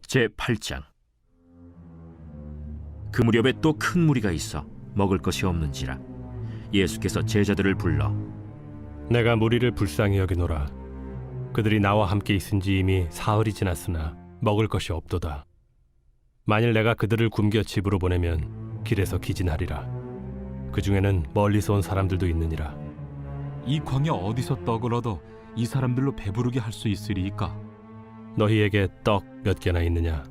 제8장. 그 무렵에 또 큰 무리가 있어 먹을 것이 없는지라 예수께서 제자들을 불러 내가 무리를 불쌍히 여기노라. 그들이 나와 함께 있은지 이미 사흘이 지났으나 먹을 것이 없도다. 만일 내가 그들을 굶겨 집으로 보내면 길에서 기진하리라. 그 중에는 멀리서 온 사람들도 있느니라. 이 광야 어디서 떡을 얻어 이 사람들로 배부르게 할 수 있으리이까? 너희에게 떡 몇 개나 있느냐?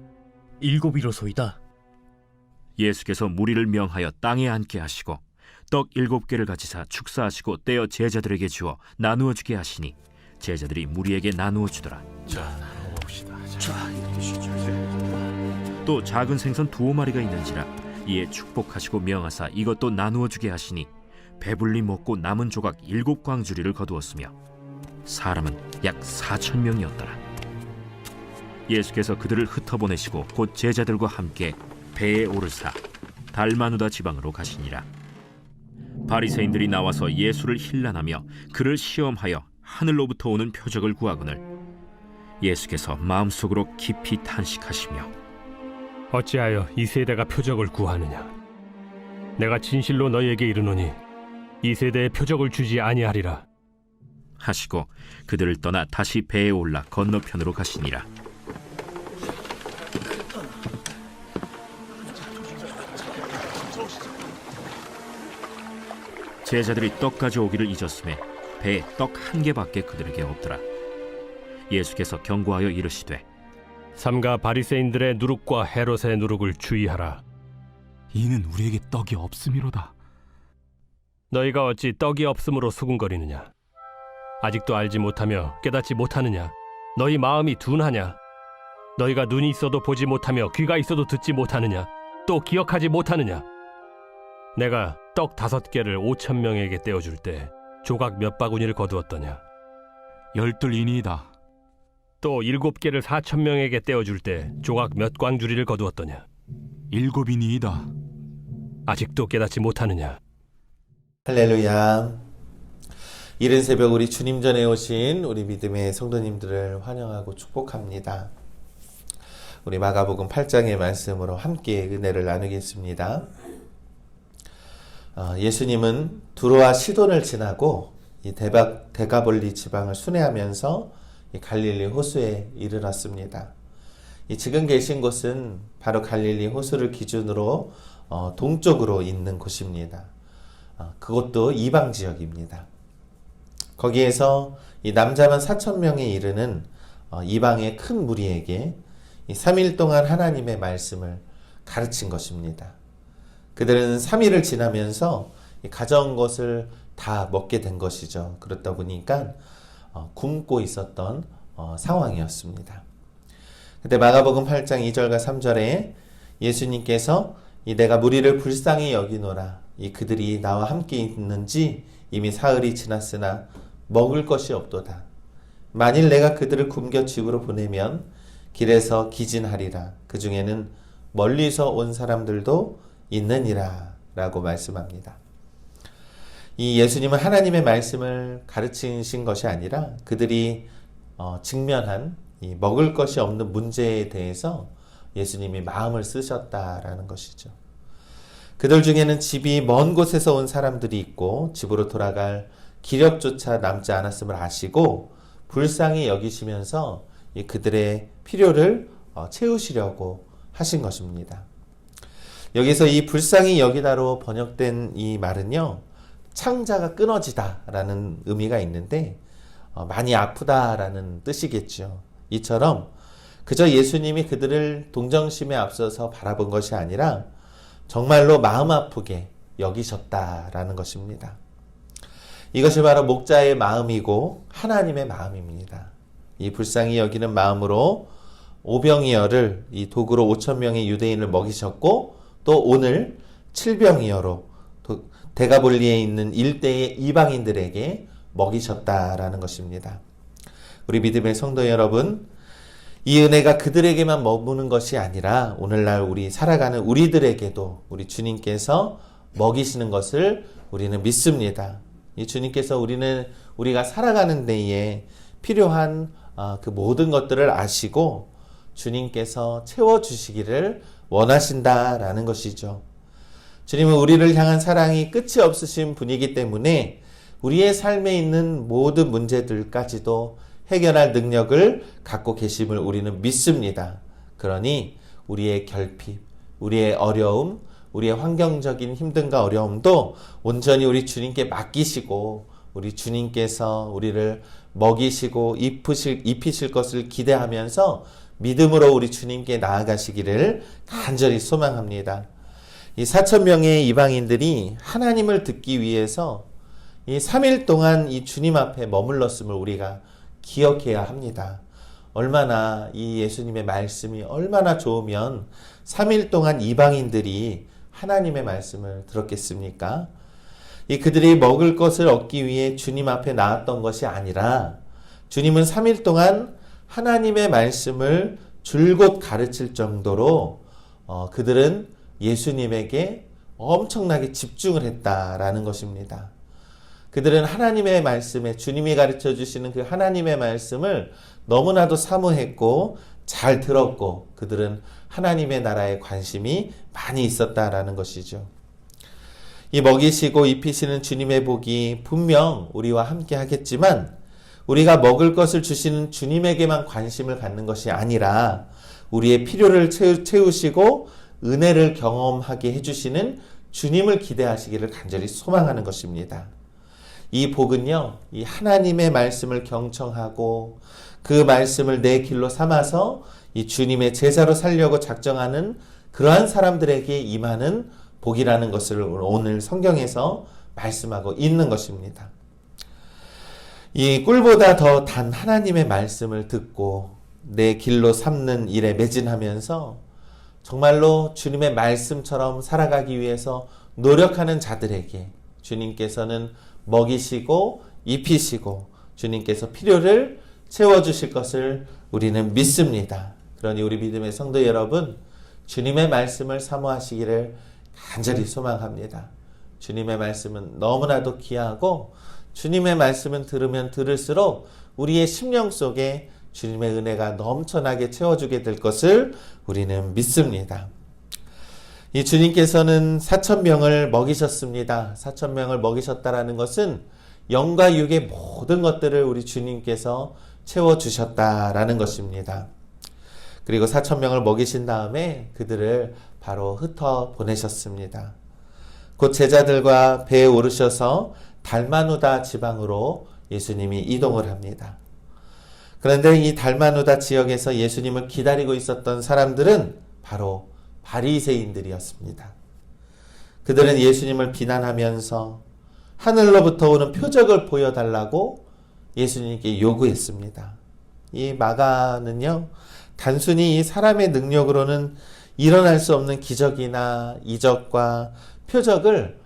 7이로소이다. 예수께서 무리를 명하여 땅에 앉게 하시고 떡 7개를 가지사 축사하시고 떼어 제자들에게 주어 나누어 주게 하시니 제자들이 무리에게 나누어 주더라. 또 작은 생선 2마리가 있는지라 이에 축복하시고 명하사 이것도 나누어 주게 하시니 배불리 먹고 남은 조각 7광주리를 거두었으며 사람은 약 4,000명이었더라. 예수께서 그들을 흩어보내시고 곧 제자들과 함께 배에 오르사 달마누다 지방으로 가시니라. 바리새인들이 나와서 예수를 힐난하며 그를 시험하여 하늘로부터 오는 표적을 구하거늘 예수께서 마음속으로 깊이 탄식하시며 어찌하여 이 세대가 표적을 구하느냐? 내가 진실로 너희에게 이르노니 이 세대에 표적을 주지 아니하리라. 하시고 그들을 떠나 다시 배에 올라 건너편으로 가시니라. 제자들이 떡 가져오기를 잊었음에 배에 떡 1개밖에 그들에게 없더라. 예수께서 경고하여 이르시되 삼가 바리새인들의 누룩과 헤롯의 누룩을 주의하라. 이는 우리에게 떡이 없음이로다. 너희가 어찌 떡이 없음으로 수군거리느냐? 아직도 알지 못하며 깨닫지 못하느냐? 너희 마음이 둔하냐? 너희가 눈이 있어도 보지 못하며 귀가 있어도 듣지 못하느냐? 또 기억하지 못하느냐? 내가 떡 5개를 5,000명에게 떼어줄 때 조각 몇 바구니를 거두었더냐? 12이니이다. 또 7개를 4,000명에게 떼어줄 때 조각 몇 광주리를 거두었더냐? 7이니이다. 아직도 깨닫지 못하느냐? 할렐루야. 이른 새벽 우리 주님 전에 오신 우리 믿음의 성도님들을 환영하고 축복합니다. 우리 마가복음 8장의 말씀으로 함께 은혜를 나누겠습니다. 예수님은 두로와 시돈을 지나고 이 데가볼리 지방을 순회하면서 이 갈릴리 호수에 이르렀습니다. 이 지금 계신 곳은 바로 갈릴리 호수를 기준으로 동쪽으로 있는 곳입니다. 그것도 이방 지역입니다. 거기에서 이 남자만 4,000명에 이르는 이방의 큰 무리에게 이 3일 동안 하나님의 말씀을 가르친 것입니다. 그들은 3일을 지나면서 가져온 것을 다 먹게 된 것이죠. 그렇다 보니까 굶고 있었던 상황이었습니다. 그때 마가복음 8장 2절과 3절에 예수님께서 내가 무리를 불쌍히 여기노라. 그들이 나와 함께 있는지 이미 사흘이 지났으나 먹을 것이 없도다. 만일 내가 그들을 굶겨 집으로 보내면 길에서 기진하리라. 그 중에는 멀리서 온 사람들도 있느니라 라고 말씀합니다. 이 예수님은 하나님의 말씀을 가르치신 것이 아니라 그들이 직면한 이 먹을 것이 없는 문제에 대해서 예수님이 마음을 쓰셨다라는 것이죠. 그들 중에는 집이 먼 곳에서 온 사람들이 있고 집으로 돌아갈 기력조차 남지 않았음을 아시고 불쌍히 여기시면서 그들의 필요를 채우시려고 하신 것입니다. 여기서 이 불쌍히 여기다로 번역된 이 말은요, 창자가 끊어지다 라는 의미가 있는데 많이 아프다라는 뜻이겠죠. 이처럼 그저 예수님이 그들을 동정심에 앞서서 바라본 것이 아니라 정말로 마음 아프게 여기셨다라는 것입니다. 이것이 바로 목자의 마음이고 하나님의 마음입니다. 이 불쌍히 여기는 마음으로 오병이어를 이 도구로 5,000명의 유대인을 먹이셨고 또 오늘 7병이어로 데가볼리에 있는 일대의 이방인들에게 먹이셨다라는 것입니다. 우리 믿음의 성도 여러분, 이 은혜가 그들에게만 머무는 것이 아니라 오늘날 우리 살아가는 우리들에게도 우리 주님께서 먹이시는 것을 우리는 믿습니다. 이 주님께서 우리가 살아가는 데에 필요한 그 모든 것들을 아시고 주님께서 채워주시기를 원하신다라는 것이죠. 주님은 우리를 향한 사랑이 끝이 없으신 분이기 때문에 우리의 삶에 있는 모든 문제들까지도 해결할 능력을 갖고 계심을 우리는 믿습니다. 그러니 우리의 결핍, 우리의 어려움, 우리의 환경적인 힘듦과 어려움도 온전히 우리 주님께 맡기시고 우리 주님께서 우리를 먹이시고 입히실 것을 기대하면서 믿음으로 우리 주님께 나아가시기를 간절히 소망합니다. 이 4,000명의 이방인들이 하나님을 듣기 위해서 이 3일 동안 이 주님 앞에 머물렀음을 우리가 기억해야 합니다. 얼마나 이 예수님의 말씀이 얼마나 좋으면 3일 동안 이방인들이 하나님의 말씀을 들었겠습니까? 이 그들이 먹을 것을 얻기 위해 주님 앞에 나왔던 것이 아니라 주님은 3일 동안 하나님의 말씀을 줄곧 가르칠 정도로 그들은 예수님에게 엄청나게 집중을 했다라는 것입니다. 그들은 하나님의 말씀에 주님이 가르쳐 주시는 그 하나님의 말씀을 너무나도 사모했고 잘 들었고 그들은 하나님의 나라에 관심이 많이 있었다라는 것이죠. 이 먹이시고 입히시는 주님의 복이 분명 우리와 함께 하겠지만 우리가 먹을 것을 주시는 주님에게만 관심을 갖는 것이 아니라 우리의 필요를 채우시고 은혜를 경험하게 해주시는 주님을 기대하시기를 간절히 소망하는 것입니다. 이 복은요, 이 하나님의 말씀을 경청하고 그 말씀을 내 길로 삼아서 이 주님의 제자로 살려고 작정하는 그러한 사람들에게 임하는 복이라는 것을 오늘 성경에서 말씀하고 있는 것입니다. 이 꿀보다 더 단 하나님의 말씀을 듣고 내 길로 삼는 일에 매진하면서 정말로 주님의 말씀처럼 살아가기 위해서 노력하는 자들에게 주님께서는 먹이시고 입히시고 주님께서 필요를 채워주실 것을 우리는 믿습니다. 그러니 우리 믿음의 성도 여러분, 주님의 말씀을 사모하시기를 간절히 소망합니다. 주님의 말씀은 너무나도 귀하고 주님의 말씀은 들으면 들을수록 우리의 심령 속에 주님의 은혜가 넘쳐나게 채워주게 될 것을 우리는 믿습니다. 이 주님께서는 4,000명을 먹이셨습니다. 4,000명을 먹이셨다라는 것은 영과 육의 모든 것들을 우리 주님께서 채워주셨다라는 것입니다. 그리고 4,000명을 먹이신 다음에 그들을 바로 흩어 보내셨습니다. 곧 제자들과 배에 오르셔서 달마누다 지방으로 예수님이 이동을 합니다. 그런데 이 달마누다 지역에서 예수님을 기다리고 있었던 사람들은 바로 바리새인들이었습니다. 그들은 예수님을 비난하면서 하늘로부터 오는 표적을 보여달라고 예수님께 요구했습니다. 이 마가는요, 단순히 이 사람의 능력으로는 일어날 수 없는 기적이나 이적과 표적을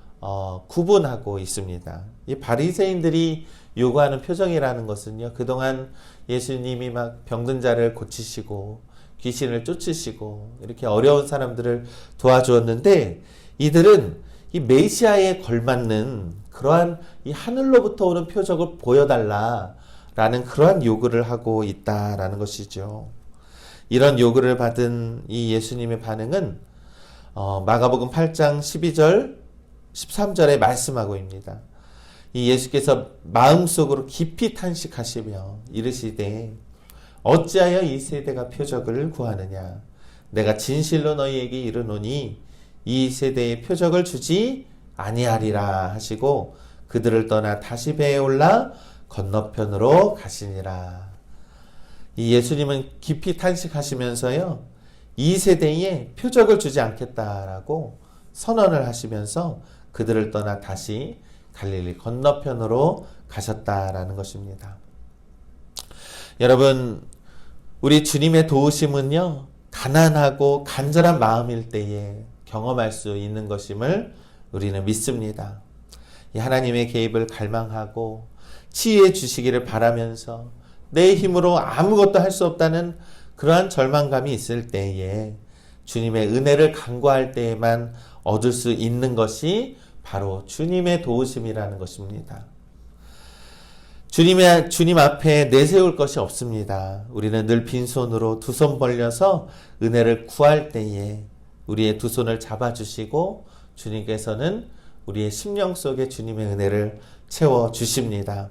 구분하고 있습니다. 이 바리새인들이 요구하는 표적이라는 것은요, 그동안 예수님이 막 병든 자를 고치시고 귀신을 쫓으시고 이렇게 어려운 사람들을 도와주었는데 이들은 이 메시아에 걸맞는 그러한 이 하늘로부터 오는 표적을 보여달라라는 그러한 요구를 하고 있다라는 것이죠. 이런 요구를 받은 이 예수님의 반응은 마가복음 8장 12절 13절에 말씀하고 있습니다. 이 예수께서 마음속으로 깊이 탄식하시며 이르시되 어찌하여 이 세대가 표적을 구하느냐. 내가 진실로 너희에게 이르노니 이 세대에 표적을 주지 아니하리라 하시고 그들을 떠나 다시 배에 올라 건너편으로 가시니라. 이 예수님은 깊이 탄식하시면서요, 이 세대에 표적을 주지 않겠다라고 선언을 하시면서 그들을 떠나 다시 갈릴리 건너편으로 가셨다라는 것입니다. 여러분, 우리 주님의 도우심은요, 가난하고 간절한 마음일 때에 경험할 수 있는 것임을 우리는 믿습니다. 이 하나님의 개입을 갈망하고 치유해 주시기를 바라면서 내 힘으로 아무것도 할 수 없다는 그러한 절망감이 있을 때에 주님의 은혜를 간구할 때에만 얻을 수 있는 것이 바로 주님의 도우심이라는 것입니다. 주님 앞에 내세울 것이 없습니다. 우리는 늘 빈손으로 두 손 벌려서 은혜를 구할 때에 우리의 두 손을 잡아주시고 주님께서는 우리의 심령 속에 주님의 은혜를 채워주십니다.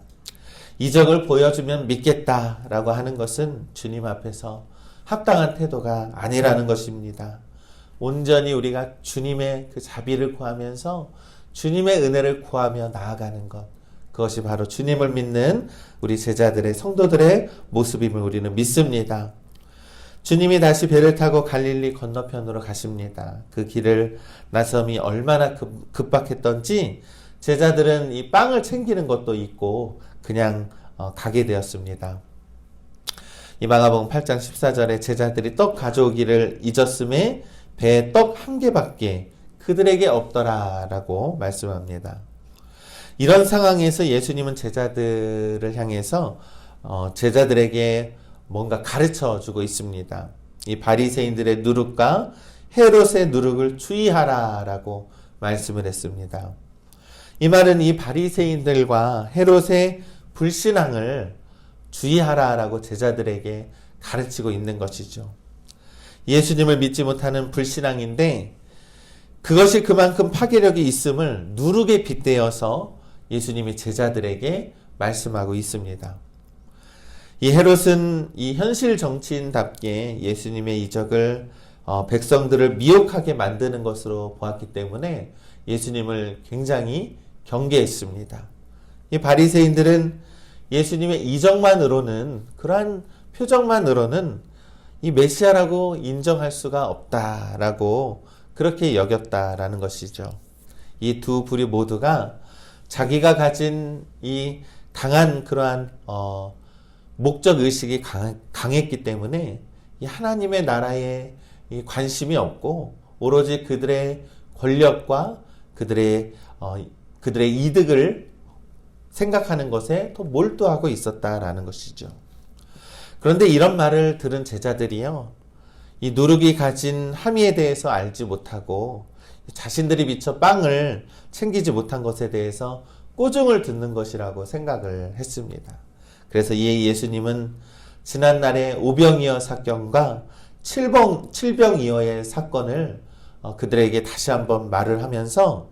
이적을 보여주면 믿겠다라고 하는 것은 주님 앞에서 합당한 태도가 아니라는 것입니다. 온전히 우리가 주님의 그 자비를 구하면서 주님의 은혜를 구하며 나아가는 것, 그것이 바로 주님을 믿는 우리 제자들의 성도들의 모습임을 우리는 믿습니다. 주님이 다시 배를 타고 갈릴리 건너편으로 가십니다. 그 길을 나섬이 얼마나 급박했던지 제자들은 이 빵을 챙기는 것도 있고 그냥 가게 되었습니다. 이 마가복음 8장 14절에 제자들이 떡 가져오기를 잊었음에 배에 떡 한 개밖에 그들에게 없더라 라고 말씀합니다. 이런 상황에서 예수님은 제자들을 향해서 제자들에게 뭔가 가르쳐 주고 있습니다. 이 바리새인들의 누룩과 헤롯의 누룩을 주의하라 라고 말씀을 했습니다. 이 말은 이 바리새인들과 헤롯의 불신앙을 주의하라 라고 제자들에게 가르치고 있는 것이죠. 예수님을 믿지 못하는 불신앙인데 그것이 그만큼 파괴력이 있음을 누룩에 빗대어서 예수님이 제자들에게 말씀하고 있습니다. 이 헤롯은 이 현실 정치인답게 예수님의 이적을 백성들을 미혹하게 만드는 것으로 보았기 때문에 예수님을 굉장히 경계했습니다. 이 바리새인들은 예수님의 이적만으로는, 그러한 표적만으로는 이 메시아라고 인정할 수가 없다라고 그렇게 여겼다라는 것이죠. 이 두 부류 모두가 자기가 가진 이 강한 그러한 목적 의식이 강했기 때문에 이 하나님의 나라에 이 관심이 없고 오로지 그들의 권력과 그들의 이득을 생각하는 것에 더 몰두하고 있었다라는 것이죠. 그런데 이런 말을 들은 제자들이요, 이 누룩이 가진 함의에 대해서 알지 못하고 자신들이 미처 빵을 챙기지 못한 것에 대해서 꼬중을 듣는 것이라고 생각을 했습니다. 그래서 이에 예수님은 지난날의 오병이어 사건과 칠병이어의 사건을 그들에게 다시 한번 말을 하면서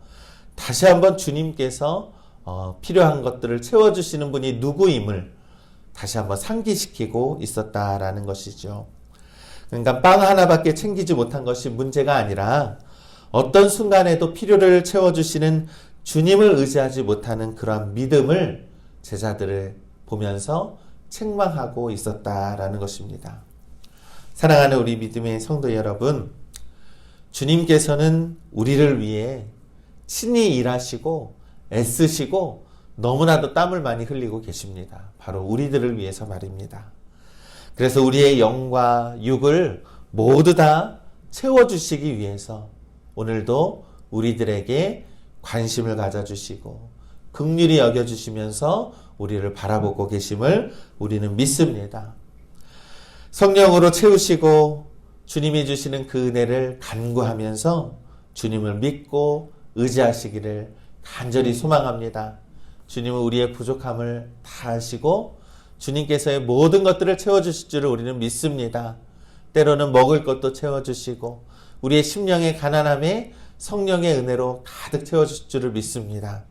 다시 한번 주님께서 필요한 것들을 채워주시는 분이 누구임을 다시 한번 상기시키고 있었다라는 것이죠. 그러니까 빵 하나밖에 챙기지 못한 것이 문제가 아니라 어떤 순간에도 필요를 채워주시는 주님을 의지하지 못하는 그러한 믿음을 제자들을 보면서 책망하고 있었다라는 것입니다. 사랑하는 우리 믿음의 성도 여러분, 주님께서는 우리를 위해 친히 일하시고 애쓰시고 너무나도 땀을 많이 흘리고 계십니다. 바로 우리들을 위해서 말입니다. 그래서 우리의 영과 육을 모두 다 채워주시기 위해서 오늘도 우리들에게 관심을 가져주시고 긍휼히 여겨주시면서 우리를 바라보고 계심을 우리는 믿습니다. 성령으로 채우시고 주님이 주시는 그 은혜를 간구하면서 주님을 믿고 의지하시기를 간절히 소망합니다. 주님은 우리의 부족함을 다 아시고 주님께서의 모든 것들을 채워주실 줄을 우리는 믿습니다. 때로는 먹을 것도 채워주시고 우리의 심령의 가난함에 성령의 은혜로 가득 채워주실 줄을 믿습니다.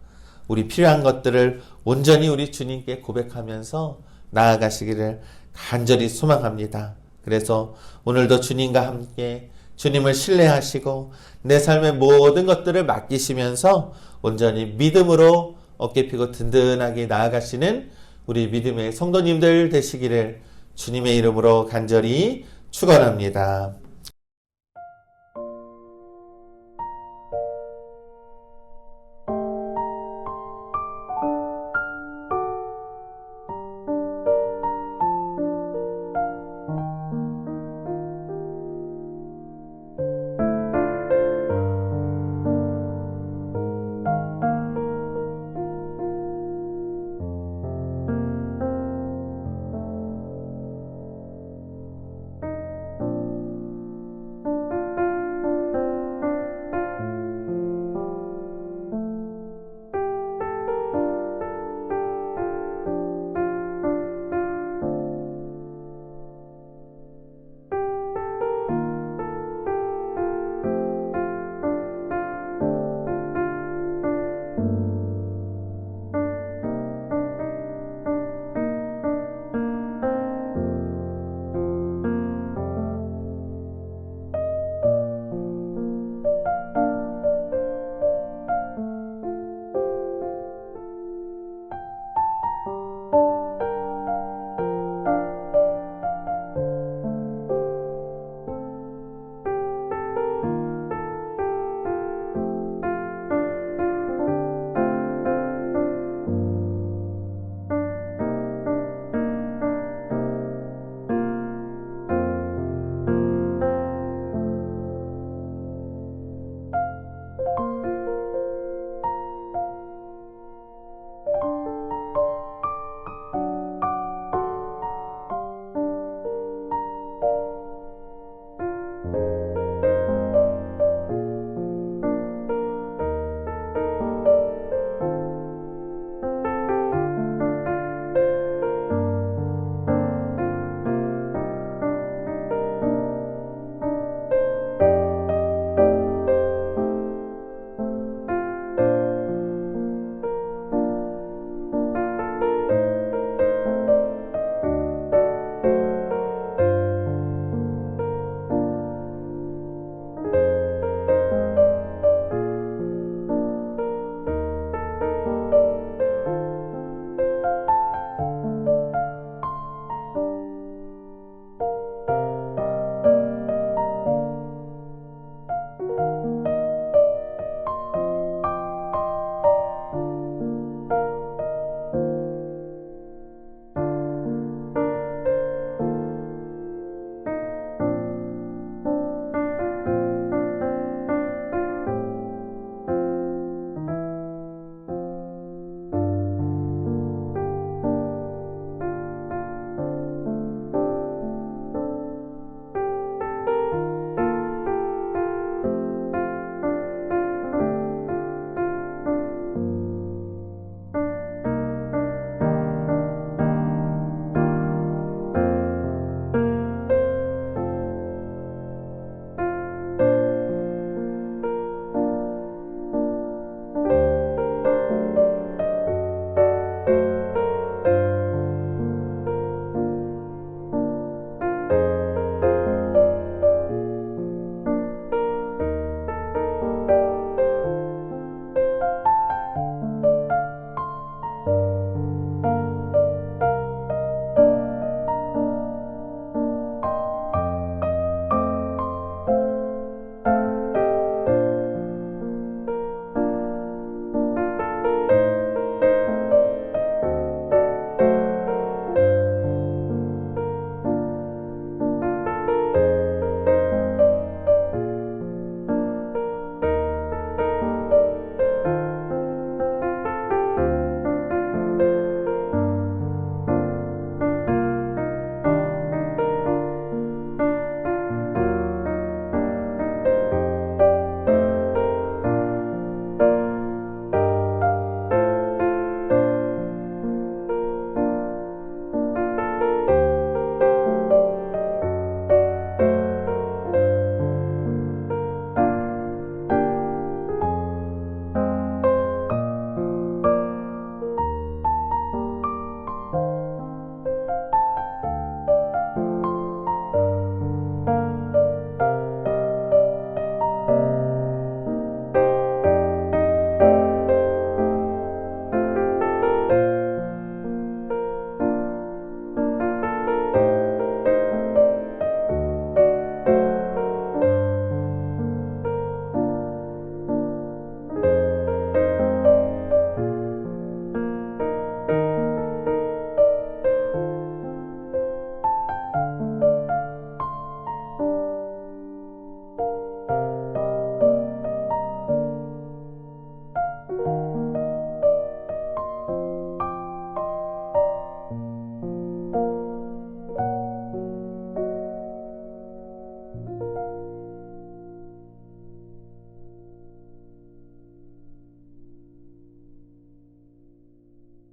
우리 필요한 것들을 온전히 우리 주님께 고백하면서 나아가시기를 간절히 소망합니다. 그래서 오늘도 주님과 함께 주님을 신뢰하시고 내 삶의 모든 것들을 맡기시면서 온전히 믿음으로 어깨 펴고 든든하게 나아가시는 우리 믿음의 성도님들 되시기를 주님의 이름으로 간절히 축원합니다.